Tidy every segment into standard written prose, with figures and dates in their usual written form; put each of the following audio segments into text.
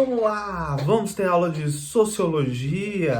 Vamos lá, vamos ter aula de sociologia.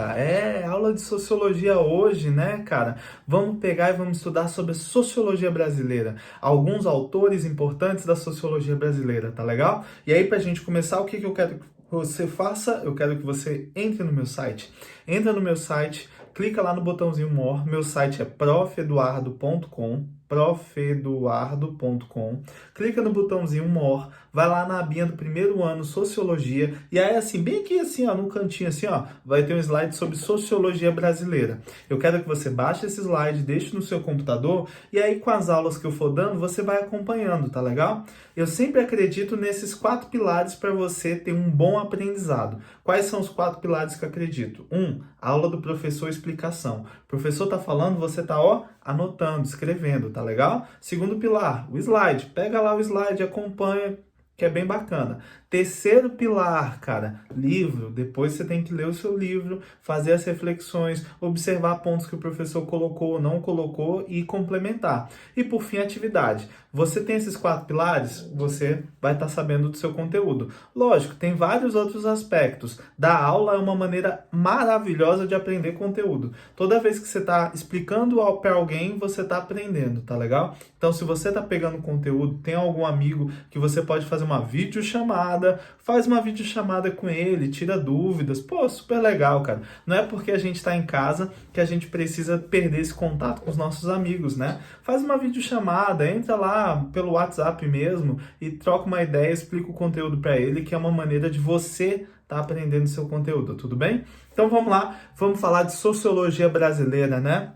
Aula de sociologia hoje, né, cara? Vamos pegar e vamos estudar sobre a sociologia brasileira. Alguns autores importantes da sociologia brasileira, tá legal? E aí, pra gente começar, o que eu quero que você faça? Eu quero que você entre no meu site. Entra no meu site, clica lá no botãozinho More. Meu site é profeduardo.com. profeduardo.com. Clica no botãozinho More, vai lá na abinha do primeiro ano, Sociologia, e aí assim, bem aqui assim, ó, no cantinho assim, ó, vai ter um slide sobre Sociologia Brasileira. Eu quero que você baixe esse slide, deixe no seu computador, e aí com as aulas que eu for dando, você vai acompanhando, tá legal? Eu sempre acredito nesses 4 pilares para você ter um bom aprendizado. Quais são os 4 pilares que eu acredito? 1. Aula do professor, explicação. O professor tá falando, você tá, ó, anotando, escrevendo, tá legal? Segundo pilar, o slide. Pega lá o slide, acompanha, que é bem bacana. Terceiro pilar, cara, livro. Depois você tem que ler o seu livro, fazer as reflexões, observar pontos que o professor colocou ou não colocou e complementar. E por fim, atividade. Você tem esses 4 pilares, você vai estar sabendo do seu conteúdo. Lógico, tem vários outros aspectos. Dar aula é uma maneira maravilhosa de aprender conteúdo. Toda vez que você está explicando para alguém, você está aprendendo, tá legal? Então, se você está pegando conteúdo, tem algum amigo que você pode fazer uma videochamada, faz uma videochamada com ele, tira dúvidas. Pô, super legal, cara. Não é porque a gente está em casa que a gente precisa perder esse contato com os nossos amigos, né? Faz uma videochamada, entra lá pelo WhatsApp mesmo e troca uma ideia, explica o conteúdo para ele, que é uma maneira de você tá aprendendo seu conteúdo, tudo bem? Então vamos lá, vamos falar de sociologia brasileira, né?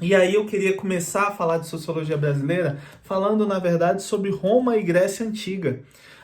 E aí eu queria começar a falar de sociologia brasileira falando, na verdade, sobre Roma e Grécia Antiga.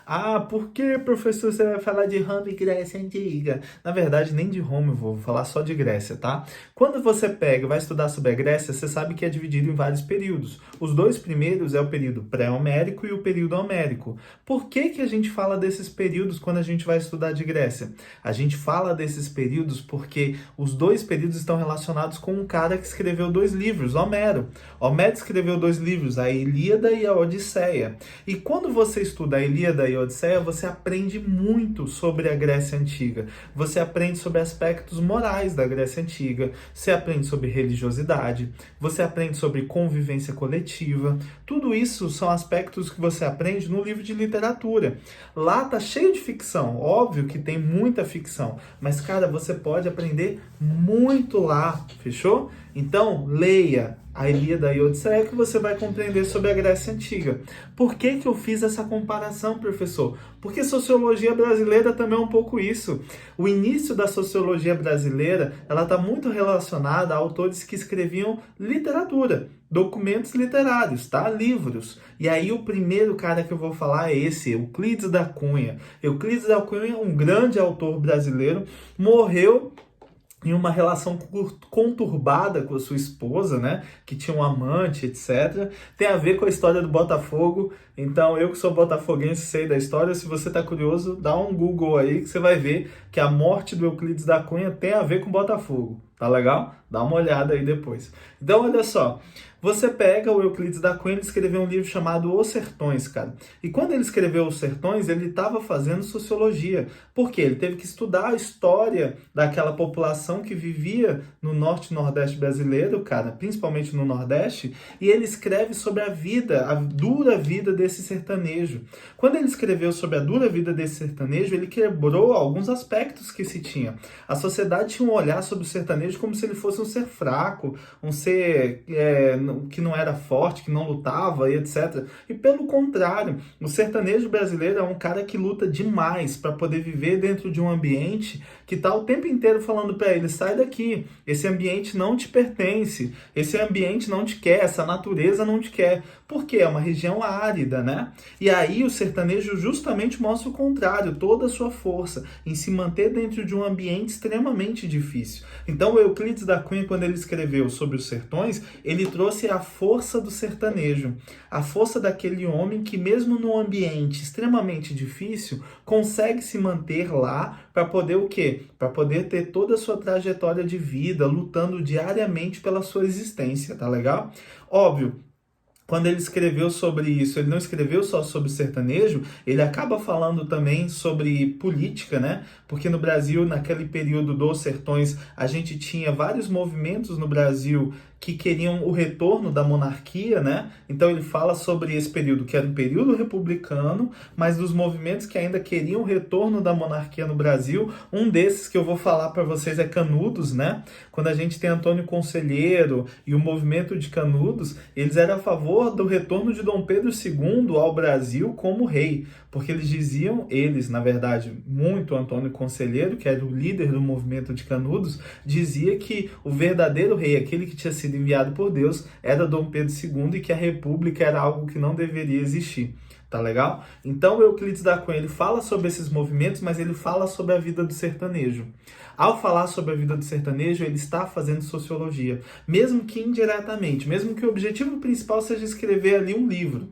Ah, por que, professor, você vai falar de Roma e Grécia Antiga? Na verdade, nem de Roma eu vou falar só de Grécia, tá? Quando você pega e vai estudar sobre a Grécia, você sabe que é dividido em vários períodos. Os 2 primeiros é o período pré-homérico e o período homérico. Por que a gente fala desses períodos quando a gente vai estudar de Grécia? A gente fala desses períodos porque os 2 períodos estão relacionados com um cara que escreveu 2 livros, Homero. Homero escreveu 2 livros, a Ilíada e a Odisseia. E quando você estuda a Ilíada e a Odisseia, você aprende muito sobre a Grécia Antiga. Você aprende sobre aspectos morais da Grécia Antiga, você aprende sobre religiosidade, você aprende sobre convivência coletiva. Tudo isso são aspectos que você aprende no livro de literatura. Lá tá cheio de ficção, óbvio que tem muita ficção, mas cara, você pode aprender muito lá, fechou? Então, leia a Ilíada e a Odisseia que você vai compreender sobre a Grécia Antiga. Por que eu fiz essa comparação, professor? Porque sociologia brasileira também é um pouco isso. O início da sociologia brasileira, ela está muito relacionada a autores que escreviam literatura, documentos literários, tá? Livros. E aí o primeiro cara que eu vou falar é esse, Euclides da Cunha. Euclides da Cunha é um grande autor brasileiro, morreu em uma relação conturbada com a sua esposa, né, que tinha um amante, etc. Tem a ver com a história do Botafogo, então eu que sou botafoguense sei da história, se você está curioso, dá um Google aí que você vai ver que a morte do Euclides da Cunha tem a ver com o Botafogo, tá legal? Dá uma olhada aí depois. Então olha só, você pega o Euclides da Cunha, ele escreveu um livro chamado Os Sertões, cara. E quando ele escreveu Os Sertões, ele estava fazendo sociologia. Por quê? Ele teve que estudar a história daquela população que vivia no norte e nordeste brasileiro, cara, principalmente no nordeste, e ele escreve sobre a vida, a dura vida desse sertanejo. Quando ele escreveu sobre a dura vida desse sertanejo, ele quebrou alguns aspectos que se tinha. A sociedade tinha um olhar sobre o sertanejo como se ele fosse um ser fraco, um ser que não era forte, que não lutava e etc. E pelo contrário, o sertanejo brasileiro é um cara que luta demais para poder viver dentro de um ambiente que está o tempo inteiro falando para ele, sai daqui, esse ambiente não te pertence, esse ambiente não te quer, essa natureza não te quer. Porque é uma região árida, né? E aí o sertanejo justamente mostra o contrário, toda a sua força em se manter dentro de um ambiente extremamente difícil. Então o Euclides da Cunha, quando ele escreveu sobre os sertões, ele trouxe a força do sertanejo, a força daquele homem que mesmo num ambiente extremamente difícil, consegue se manter lá para poder o quê? Para poder ter toda a sua trajetória de vida, lutando diariamente pela sua existência, tá legal? Óbvio, quando ele escreveu sobre isso, ele não escreveu só sobre sertanejo, ele acaba falando também sobre política, né? Porque no Brasil, naquele período dos sertões, a gente tinha vários movimentos no Brasil que queriam o retorno da monarquia, né? Então ele fala sobre esse período, que era um período republicano, mas dos movimentos que ainda queriam o retorno da monarquia no Brasil. Um desses que eu vou falar para vocês é Canudos, né? Quando a gente tem Antônio Conselheiro e o movimento de Canudos, eles eram a favor do retorno de Dom Pedro II ao Brasil como rei, porque eles diziam, na verdade, muito Antônio Conselheiro, que era o líder do movimento de Canudos, dizia que o verdadeiro rei, aquele que tinha sido enviado por Deus, era Dom Pedro II e que a república era algo que não deveria existir. Tá legal? Então, Euclides da Cunha, ele fala sobre esses movimentos, mas ele fala sobre a vida do sertanejo. Ao falar sobre a vida do sertanejo, ele está fazendo sociologia, mesmo que indiretamente, mesmo que o objetivo principal seja escrever ali um livro,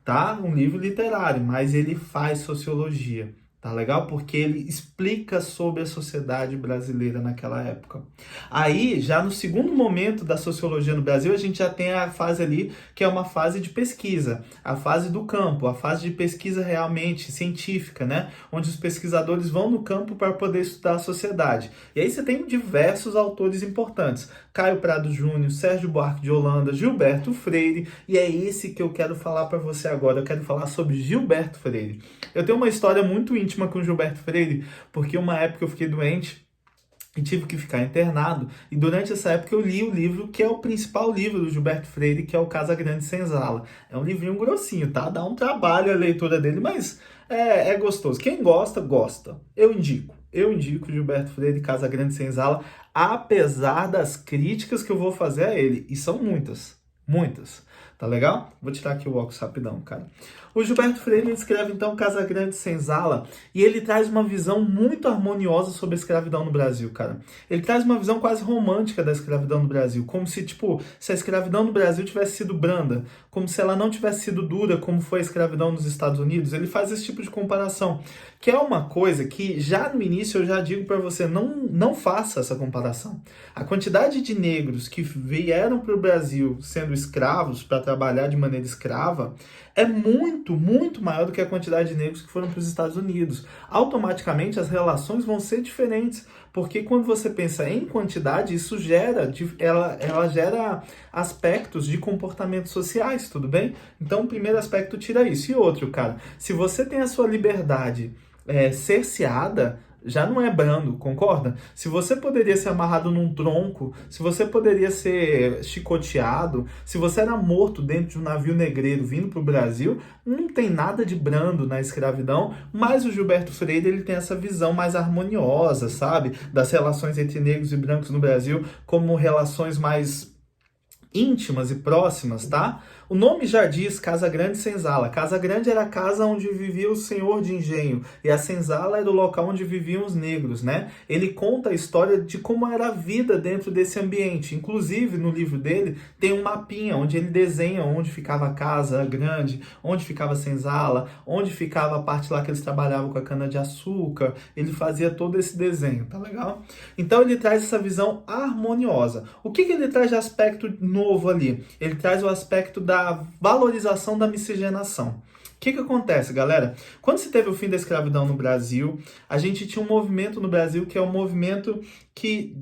tá? Um livro literário, mas ele faz sociologia. Tá legal? Porque ele explica sobre a sociedade brasileira naquela época. Aí, já no segundo momento da sociologia no Brasil, a gente já tem a fase ali, que é uma fase de pesquisa, a fase do campo, a fase de pesquisa realmente científica, né? Onde os pesquisadores vão no campo para poder estudar a sociedade. E aí você tem diversos autores importantes. Caio Prado Júnior, Sérgio Buarque de Holanda, Gilberto Freire, e é esse que eu quero falar para você agora. Eu quero falar sobre Gilberto Freire. Eu tenho uma história muito íntima com Gilberto Freire, porque uma época eu fiquei doente e tive que ficar internado, e durante essa época eu li o livro que é o principal livro do Gilberto Freire, que é o Casa Grande Senzala. É um livrinho grossinho, tá? Dá um trabalho a leitura dele, mas é gostoso. Quem gosta, gosta. Eu indico Gilberto Freire, Casa Grande Senzala, apesar das críticas que eu vou fazer a ele, e são muitas. Muitas. Tá legal? Vou tirar aqui o óculos rapidão, cara. O Gilberto Freire escreve, então, Casa Grande Senzala, e ele traz uma visão muito harmoniosa sobre a escravidão no Brasil, cara. Ele traz uma visão quase romântica da escravidão no Brasil, como se, se a escravidão no Brasil tivesse sido branda, como se ela não tivesse sido dura, como foi a escravidão nos Estados Unidos. Ele faz esse tipo de comparação, que é uma coisa que, já no início, eu já digo para você, não faça essa comparação. A quantidade de negros que vieram para o Brasil sendo escravos, para trabalhar de maneira escrava, é muito, muito maior do que a quantidade de negros que foram para os Estados Unidos. Automaticamente as relações vão ser diferentes, porque quando você pensa em quantidade, isso ela gera aspectos de comportamentos sociais, tudo bem? Então o primeiro aspecto tira isso. E outro, cara, se você tem a sua liberdade cerceada, já não é brando, concorda? Se você poderia ser amarrado num tronco, se você poderia ser chicoteado, se você era morto dentro de um navio negreiro vindo para o Brasil, não tem nada de brando na escravidão, mas o Gilberto Freire ele tem essa visão mais harmoniosa, sabe? Das relações entre negros e brancos no Brasil como relações mais íntimas e próximas, tá? O nome já diz Casa Grande Senzala. Casa Grande era a casa onde vivia o senhor de engenho, e a senzala era o local onde viviam os negros, né? Ele conta a história de como era a vida dentro desse ambiente. Inclusive, no livro dele, tem um mapinha onde ele desenha onde ficava a Casa Grande, onde ficava a senzala, onde ficava a parte lá que eles trabalhavam com a cana-de-açúcar. Ele fazia todo esse desenho, tá legal? Então, ele traz essa visão harmoniosa. O que ele traz de aspecto novo ali? Ele traz o aspecto da valorização da miscigenação. O que acontece, galera? Quando se teve o fim da escravidão no Brasil, a gente tinha um movimento no Brasil que é um movimento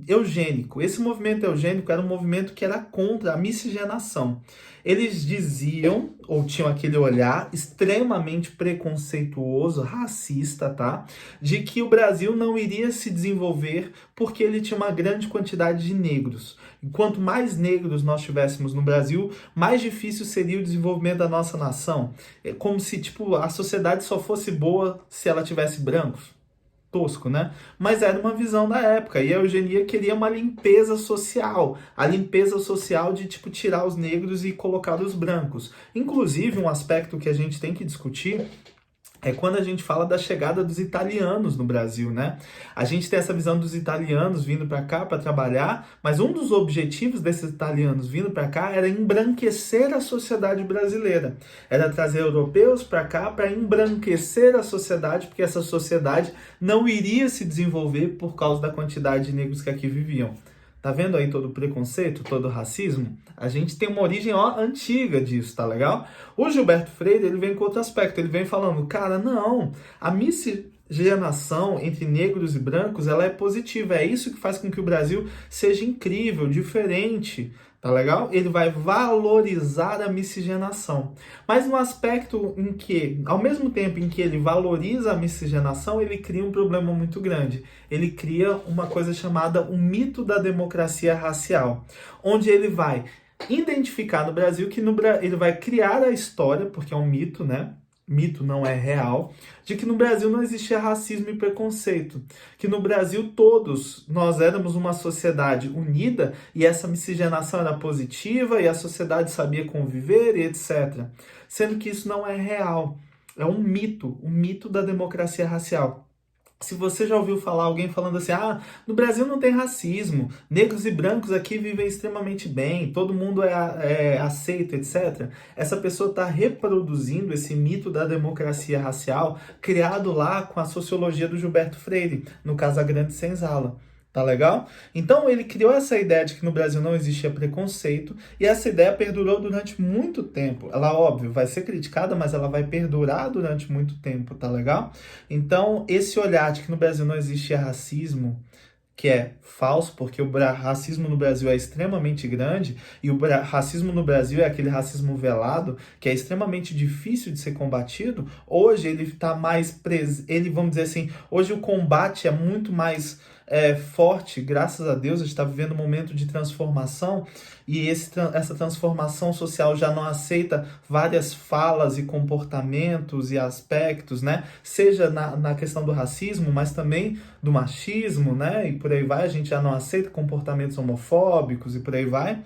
eugênico. Esse movimento eugênico era um movimento que era contra a miscigenação. Eles diziam, ou tinham aquele olhar extremamente preconceituoso, racista, tá? De que o Brasil não iria se desenvolver porque ele tinha uma grande quantidade de negros. E quanto mais negros nós tivéssemos no Brasil, mais difícil seria o desenvolvimento da nossa nação. É como se, a sociedade só fosse boa se ela tivesse brancos. Tosco, né? Mas era uma visão da época, e a eugenia queria uma limpeza social, a limpeza social de tirar os negros e colocar os brancos. Inclusive, um aspecto que a gente tem que discutir é quando a gente fala da chegada dos italianos no Brasil, né? A gente tem essa visão dos italianos vindo para cá para trabalhar, mas um dos objetivos desses italianos vindo para cá era embranquecer a sociedade brasileira. Era trazer europeus para cá para embranquecer a sociedade, porque essa sociedade não iria se desenvolver por causa da quantidade de negros que aqui viviam. Tá vendo aí todo o preconceito, todo o racismo? A gente tem uma origem, ó, antiga disso, tá legal? O Gilberto Freire, ele vem com outro aspecto, ele vem falando, cara, não, a miscigenação entre negros e brancos, ela é positiva, é isso que faz com que o Brasil seja incrível, diferente, tá legal? Ele vai valorizar a miscigenação. Mas no aspecto em que, ao mesmo tempo em que ele valoriza a miscigenação, ele cria um problema muito grande. Ele cria uma coisa chamada o mito da democracia racial, onde ele vai identificar no Brasil que ele vai criar a história, porque é um mito, né? Mito não é real, de que no Brasil não existia racismo e preconceito, que no Brasil todos nós éramos uma sociedade unida e essa miscigenação era positiva e a sociedade sabia conviver e etc. Sendo que isso não é real, é um mito, o mito da democracia racial. Se você já ouviu falar alguém falando assim, no Brasil não tem racismo, negros e brancos aqui vivem extremamente bem, todo mundo é aceito, etc. Essa pessoa está reproduzindo esse mito da democracia racial criado lá com a sociologia do Gilberto Freire, no caso a Grande Senzala. Tá legal? Então ele criou essa ideia de que no Brasil não existia preconceito e essa ideia perdurou durante muito tempo. Ela, óbvio, vai ser criticada, mas ela vai perdurar durante muito tempo, tá legal? Então, esse olhar de que no Brasil não existia racismo, que é falso, porque o racismo no Brasil é extremamente grande e o racismo no Brasil é aquele racismo velado que é extremamente difícil de ser combatido. Hoje ele está mais ele, vamos dizer assim, hoje o combate é muito mais forte, graças a Deus. A gente está vivendo um momento de transformação e essa transformação social já não aceita várias falas e comportamentos e aspectos, né? Seja na questão do racismo, mas também do machismo, né? E por aí vai, a gente já não aceita comportamentos homofóbicos e por aí vai.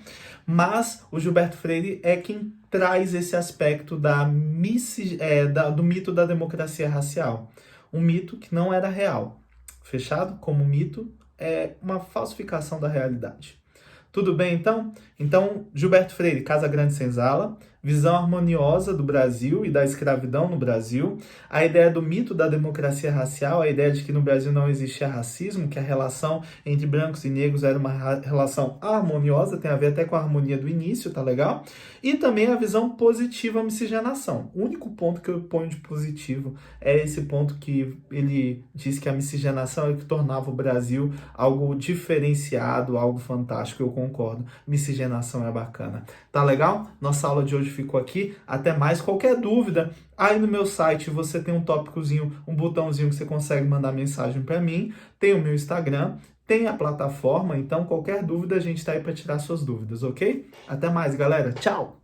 Mas o Gilberto Freire é quem traz esse aspecto do mito da democracia racial. Um mito que não era real. Fechado? Como mito, é uma falsificação da realidade. Tudo bem, então? Então, Gilberto Freire, Casa Grande Senzala, visão harmoniosa do Brasil e da escravidão no Brasil, a ideia do mito da democracia racial, a ideia de que no Brasil não existia racismo, que a relação entre brancos e negros era uma relação harmoniosa, tem a ver até com a harmonia do início, tá legal? E também a visão positiva à miscigenação. O único ponto que eu ponho de positivo é esse ponto que ele diz que a miscigenação é o que tornava o Brasil algo diferenciado, algo fantástico. Eu concordo. Miscigenação é bacana. Tá legal? Nossa aula de hoje ficou aqui. Até mais. Qualquer dúvida, aí no meu site você tem um tópicozinho, um botãozinho que você consegue mandar mensagem para mim. Tem o meu Instagram, tem a plataforma, então qualquer dúvida a gente tá aí para tirar suas dúvidas, ok? Até mais, galera. Tchau!